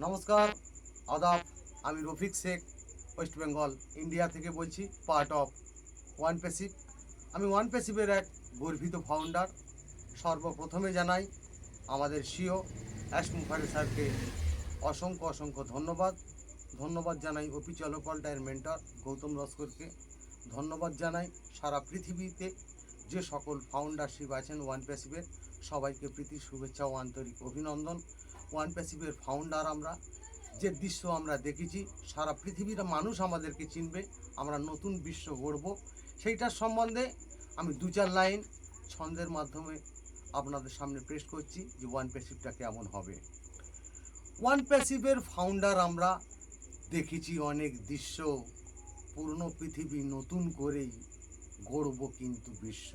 নমস্কার, আদাব। আমি রফিক শেখ, ওয়েস্ট বেঙ্গল ইন্ডিয়া থেকে বলছি, পার্ট অফ ওয়ান প্যাসিভ। আমি ওয়ান প্যাসিভের এক গর্বিত ফাউন্ডার। সর্বপ্রথমে জানাই আমাদের সিও অ্যাশ মুখার্জি স্যারকে অসংখ্য অসংখ্য ধন্যবাদ। ধন্যবাদ জানাই ওপি চলকলটায়ের মেন্টর গৌতম লস্করকে। ধন্যবাদ জানাই সারা পৃথিবীতে যে সকল ফাউন্ডারশিপ আছেন ওয়ান প্যাসিভের, সবাইকে প্রীতি শুভেচ্ছা ও আন্তরিক অভিনন্দন। ওয়ান প্যাসিভের ফাউন্ডার আমরা, যে দৃশ্য আমরা দেখেছি সারা পৃথিবীর মানুষ আমাদেরকে চিনবে, আমরা নতুন বিশ্ব গড়ব, সেইটার সম্বন্ধে আমি দু চার লাইন ছন্দের মাধ্যমে আপনাদের সামনে পেশ করছি যে ওয়ান প্যাসিভটা কেমন হবে। ওয়ান প্যাসিভের ফাউন্ডার আমরা দেখেছি অনেক দৃশ্য, পুরনো পৃথিবী নতুন করেই গড়ব কিন্তু বিশ্ব।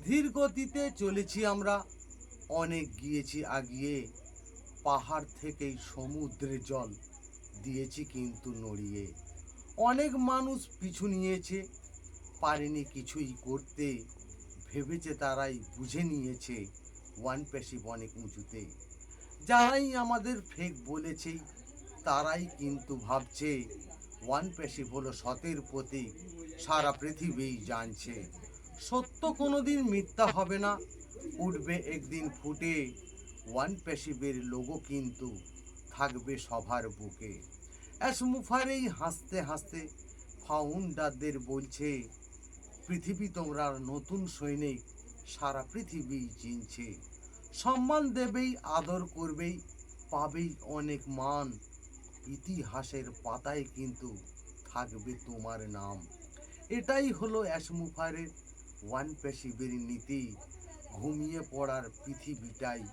ধীর গতিতে চলেছি আমরা, অনেক গিয়েছি আগিয়ে, পাহাড় থেকেই সমুদ্রে জল দিয়েছি কিন্তু নড়িয়ে। অনেক মানুষ পিছু নিয়েছে, পারেনি কিছুই করতে, ভেবেছে তারাই বুঝে নিয়েছে ওয়ান প্যাসিভ অনেক উঁচুতে। যারাই আমাদের ফেক বলেছে তারাই কিন্তু ভাবছে ওয়ান প্যাসিভ হলো সতের প্রতীক, সারা পৃথিবী জানছে। সত্য কোনোদিন মিথ্যা হবে না, উঠবে একদিন ফুটে, ওয়ান প্যাসিভের লোগো কিন্তু থাকবে সবার বুকে। অ্যাশ মুখার্জি হাসতে হাসতে ফাউন্ডারদের বলছে, পৃথিবী তোমরা নতুন সৈনিক, সারা পৃথিবী চিনছে। সম্মান দেবেই, আদর করবেই, পাবেই অনেক মান, ইতিহাসের পাতায় কিন্তু থাকবে তোমার নাম। এটাই হলো অ্যাশ মুখার্জির ওয়ান প্যাসিভের নীতি, ঘুমিয়ে পড়ার পৃথিবীটাই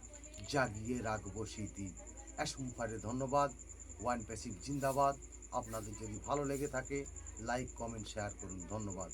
জাগিয়ে রাখবো স্মৃতি। অ্যাশ মুখার্জি ধন্যবাদ। ওয়ান প্যাসিভ জিন্দাবাদ। আপনাদের যদি ভালো লেগে থাকে লাইক কমেন্ট শেয়ার করুন। ধন্যবাদ।